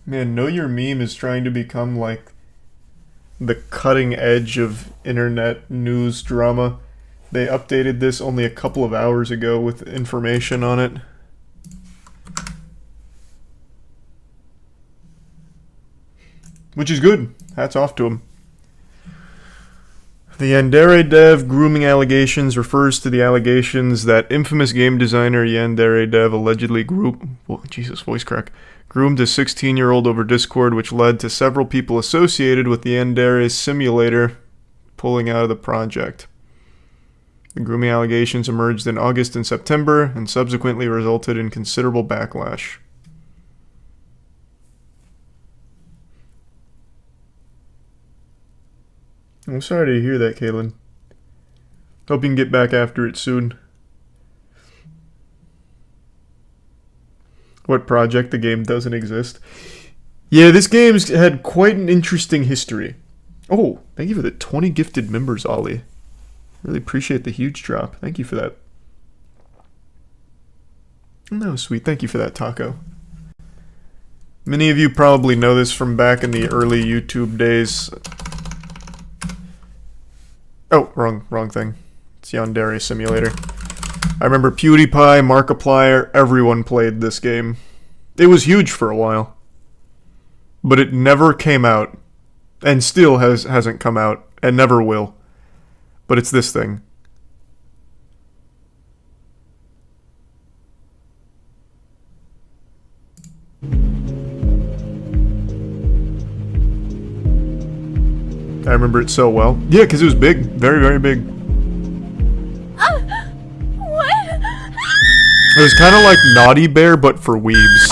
Man, Know Your Meme is trying to become like the cutting edge of internet news drama. They updated this only a couple of hours ago with information on it. Which is good. Hats off to them. The Yandere dev grooming allegations refers to the allegations that infamous game designer Yandere dev allegedly groomed a 16-year-old over Discord, which led to several people associated with the Yandere simulator pulling out of the project. The grooming allegations emerged in August and September and subsequently resulted in considerable backlash. I'm sorry to hear that, Caitlin. Hope you can get back after it soon. What project? The game doesn't exist. Yeah, this game's had quite an interesting history. Oh, thank you for the 20 gifted members, Ollie. Really appreciate the huge drop. Thank you for that. No, sweet. Thank you for that, Taco. Many of you probably know this from back in the early YouTube days. Oh, wrong thing. It's Yandere Simulator. I remember PewDiePie, Markiplier, everyone played this game. It was huge for a while. But it never came out. And still hasn't come out. And never will. But it's this thing. I remember it so well. Yeah, because it was big. Very, very big. What? It was kind of like Naughty Bear, but for weebs.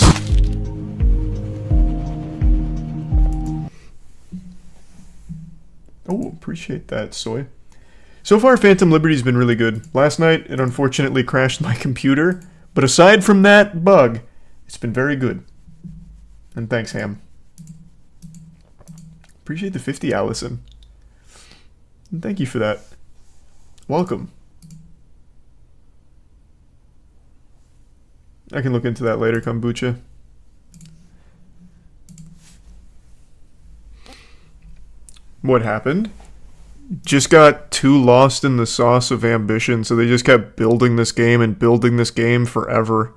Oh, appreciate that, Soy. So far, Phantom Liberty's been really good. Last night, it unfortunately crashed my computer. But aside from that bug, it's been very good. And thanks, Ham. Appreciate the 50, Allison. And thank you for that. Welcome. I can look into that later, Kombucha. What happened? Just got too lost in the sauce of ambition, so they just kept building this game and building this game forever.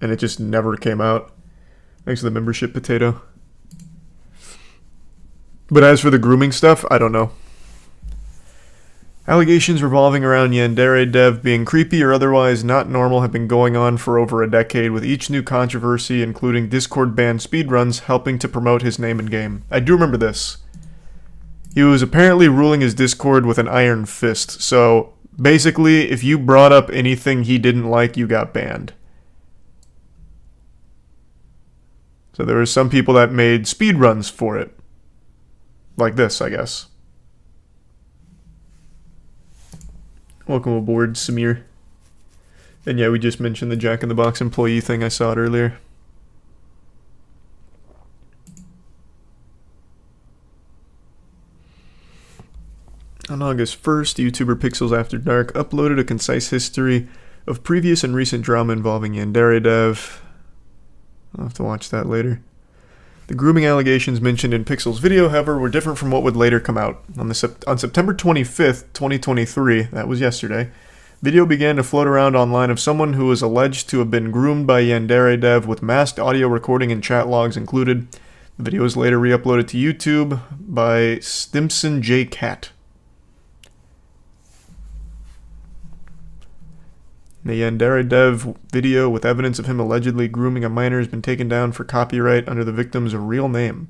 And it just never came out. Thanks for the membership, Potato. But as for the grooming stuff, I don't know. Allegations revolving around Yandere dev being creepy or otherwise not normal have been going on for over a decade, with each new controversy, including Discord banned speedruns, helping to promote his name and game. I do remember this. He was apparently ruling his Discord with an iron fist, so basically, if you brought up anything he didn't like, you got banned. So there were some people that made speedruns for it. Like this, I guess. Welcome aboard, Samir. And yeah, we just mentioned the Jack in the Box employee thing. I saw it earlier. On August 1st, YouTuber Pixels After Dark uploaded a concise history of previous and recent drama involving Yandere dev. I'll have to watch that later. The grooming allegations mentioned in Pixel's video, however, were different from what would later come out. On September 25th, 2023, that was yesterday, video began to float around online of someone who was alleged to have been groomed by Yandere dev with masked audio recording and chat logs included. The video was later re-uploaded to YouTube by Stimson J. Cat. The Yandere dev video with evidence of him allegedly grooming a minor has been taken down for copyright under the victim's real name.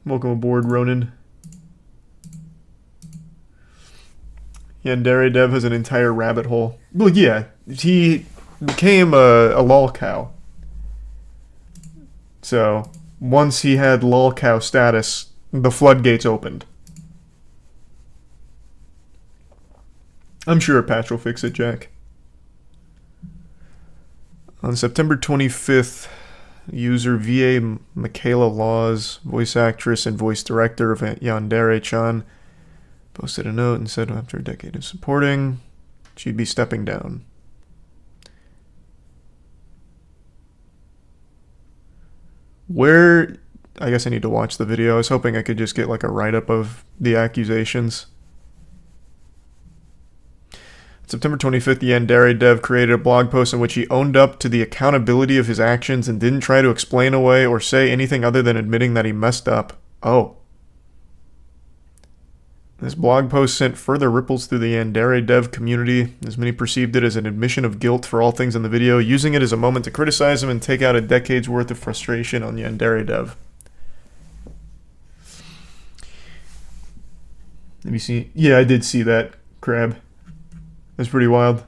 Welcome aboard, Ronan. Yandere dev has an entire rabbit hole. Well, yeah, he became a lol cow. So, once he had lol cow status, the floodgates opened. I'm sure a patch will fix it, Jack. On September 25th, user VA Michaela Laws, voice actress and voice director of Yandere-chan, posted a note and said after a decade of supporting, she'd be stepping down. Where... I guess I need to watch the video. I was hoping I could just get like a write-up of the accusations. September 25th, Yandere dev created a blog post in which he owned up to the accountability of his actions and didn't try to explain away or say anything other than admitting that he messed up. Oh. This blog post sent further ripples through the Yandere dev community, as many perceived it as an admission of guilt for all things in the video, using it as a moment to criticize him and take out a decade's worth of frustration on Yandere dev. Have you seen? Yeah, I did see that, Crab. That's pretty wild.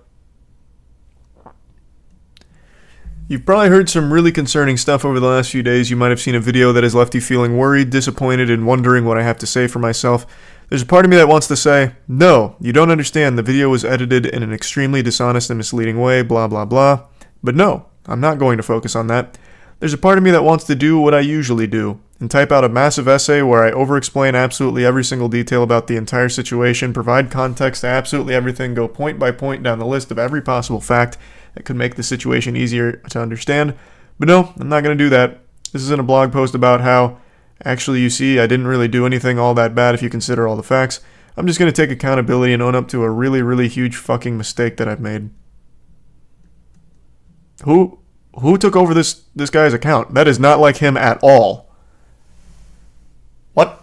You've probably heard some really concerning stuff over the last few days. You might have seen a video that has left you feeling worried, disappointed, and wondering what I have to say for myself. There's a part of me that wants to say, no, you don't understand. The video was edited in an extremely dishonest and misleading way, blah, blah, blah. But no, I'm not going to focus on that. There's a part of me that wants to do what I usually do and type out a massive essay where I over-explain absolutely every single detail about the entire situation, provide context to absolutely everything, go point by point down the list of every possible fact that could make the situation easier to understand. But no, I'm not going to do that. This isn't a blog post about how, actually, you see, I didn't really do anything all that bad if you consider all the facts. I'm just going to take accountability and own up to a really, really huge fucking mistake that I've made. Who took over this guy's account? That is not like him at all. What?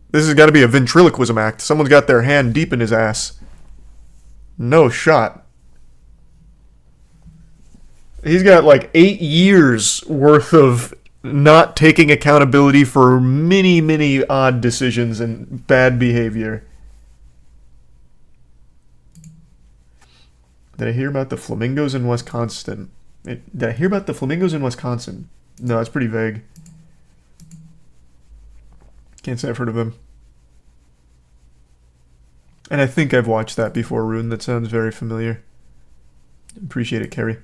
This has got to be a ventriloquism act. Someone's got their hand deep in his ass. No shot. He's got like 8 years worth of not taking accountability for many, many odd decisions and bad behavior. Did I hear about the flamingos in Wisconsin? Did I hear about the flamingos in Wisconsin? No, it's pretty vague. Can't say I've heard of them. And I think I've watched that before, Rune. That sounds very familiar. Appreciate it, Kerry.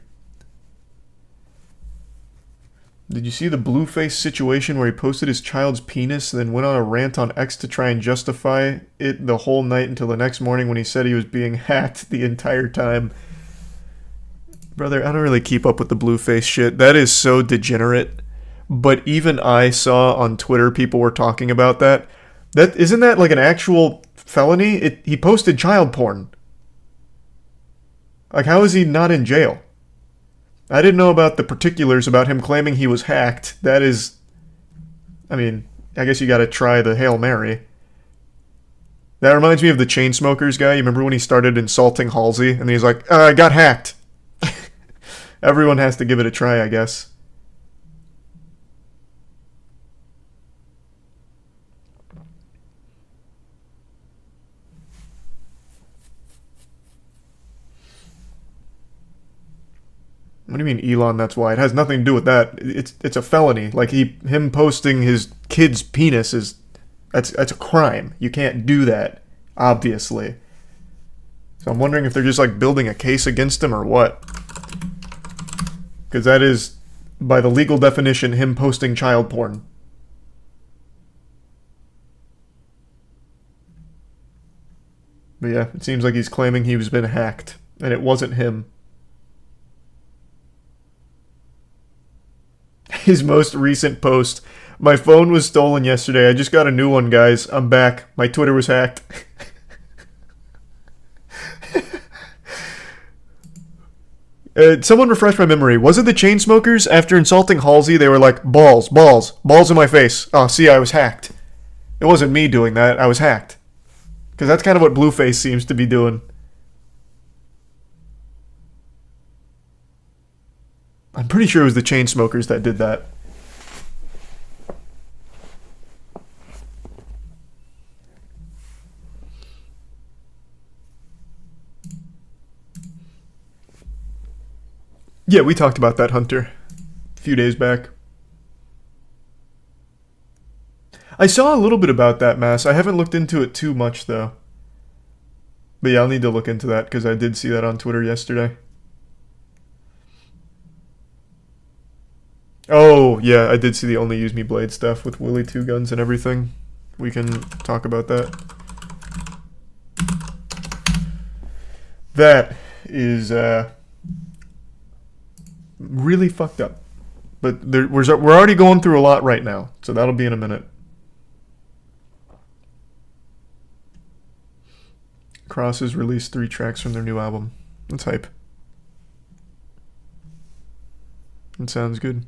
Did you see the Blueface situation where he posted his child's penis, then went on a rant on X to try and justify it the whole night until the next morning when he said he was being hacked the entire time? Brother, I don't really keep up with the Blueface shit. That is so degenerate. But even I saw on Twitter people were talking about that. Isn't that like an actual felony? He posted child porn. Like, how is he not in jail? I didn't know about the particulars about him claiming he was hacked. That is... I mean, I guess you gotta try the Hail Mary. That reminds me of the Chainsmokers guy. You remember when he started insulting Halsey? And he's like, I got hacked. Everyone has to give it a try, I guess. What do you mean, Elon, that's why? It has nothing to do with that. It's a felony. Like, him posting his kid's penis is... That's a crime. You can't do that, obviously. So I'm wondering if they're just, like, building a case against him or what. Because that is, by the legal definition, him posting child porn. But yeah, it seems like he's claiming he's been hacked. And it wasn't him. His most recent post. My phone was stolen yesterday. I just got a new one, guys. I'm back. My Twitter was hacked. Someone refresh my memory. Was it the Chainsmokers? After insulting Halsey, they were like, balls, balls, balls in my face. Oh, see, I was hacked. It wasn't me doing that. I was hacked. Because that's kind of what Blueface seems to be doing. I'm pretty sure it was the Chainsmokers that did that. Yeah, we talked about that, Hunter, a few days back. I saw a little bit about that, Mass. I haven't looked into it too much, though. But yeah, I'll need to look into that, because I did see that on Twitter yesterday. Oh, yeah, I did see the Only Use Me Blade stuff with Willy Two Guns and everything. We can talk about that. That is, really fucked up. But we're already going through a lot right now, so that'll be in a minute. Cross has released 3 tracks from their new album. That's hype. It sounds good.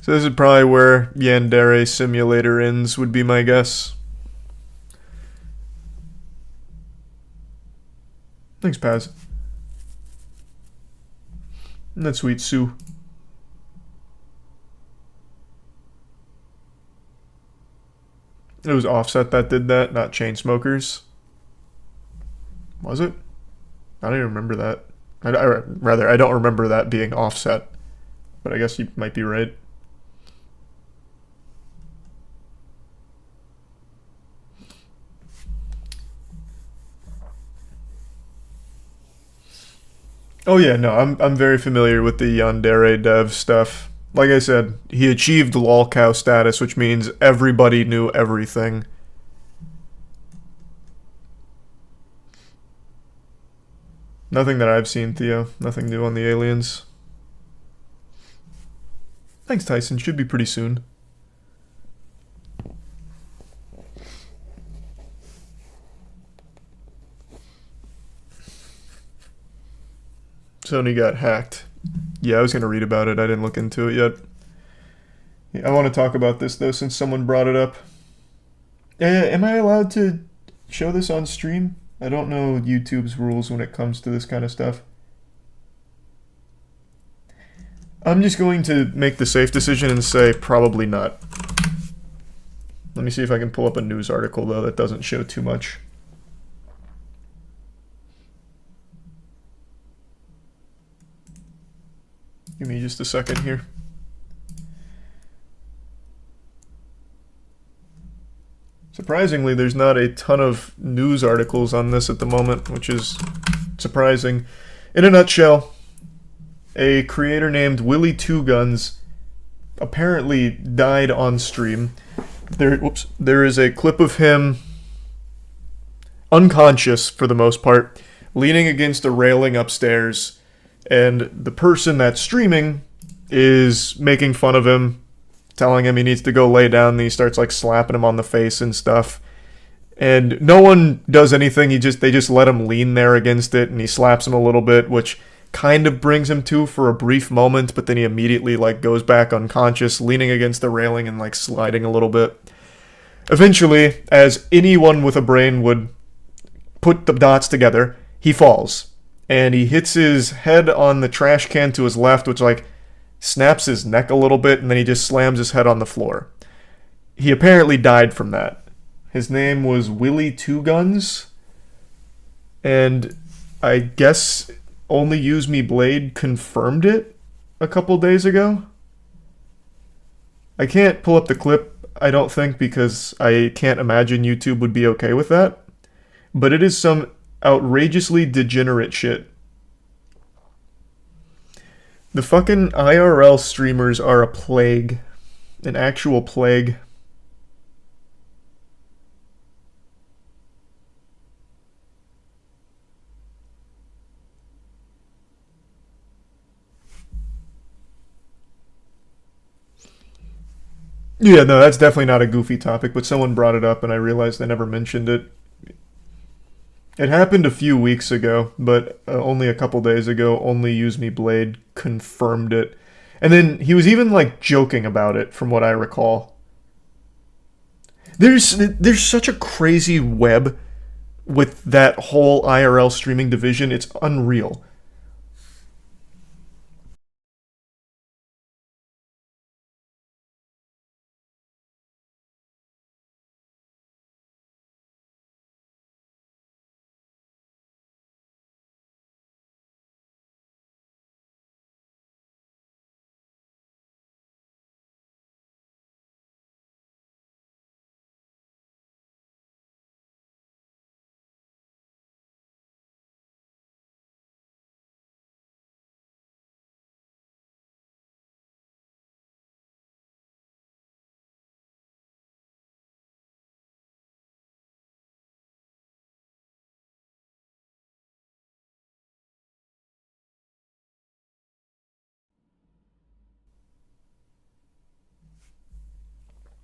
So this is probably where Yandere Simulator ends, would be my guess. Thanks, Paz. And that's Sweet Sue. It was Offset that did that, not Chainsmokers. Was it? I don't even remember that. I don't remember that being Offset. But I guess you might be right. Oh yeah, no, I'm very familiar with the Yandere dev stuff. Like I said, he achieved lolcow status, which means everybody knew everything. Nothing that I've seen, Theo. Nothing new on the aliens. Thanks, Tyson. Should be pretty soon. Sony got hacked. Yeah, I was going to read about it. I didn't look into it yet. Yeah, I want to talk about this, though, since someone brought it up. Am I allowed to show this on stream? I don't know YouTube's rules when it comes to this kind of stuff. I'm just going to make the safe decision and say probably not. Let me see if I can pull up a news article, though, that doesn't show too much. Give me just a second here. Surprisingly, there's not a ton of news articles on this at the moment, which is surprising. In a nutshell, a creator named Willie Two Guns apparently died on stream. There is a clip of him unconscious for the most part, leaning against a railing upstairs. And the person that's streaming is making fun of him, telling him he needs to go lay down, and he starts like slapping him on the face and stuff. And no one does anything, they just let him lean there against it, and he slaps him a little bit, which kind of brings him to for a brief moment, but then he immediately like goes back unconscious, leaning against the railing and like sliding a little bit. Eventually, as anyone with a brain would put the dots together, he falls. And he hits his head on the trash can to his left, which like snaps his neck a little bit, and then he just slams his head on the floor. He apparently died from that. His name was Willie Two Guns, and I guess Only Use Me Blade confirmed it a couple days ago. I can't pull up the clip, I don't think, because I can't imagine YouTube would be okay with that. But it is some outrageously degenerate shit. The fucking IRL streamers are a plague. An actual plague. Yeah, no, that's definitely not a goofy topic, but someone brought it up and I realized I never mentioned it. It happened a few weeks ago, but only a couple days ago, Only Use Me Blade confirmed it. And then he was even like joking about it, from what I recall. There's such a crazy web with that whole IRL streaming division. It's unreal.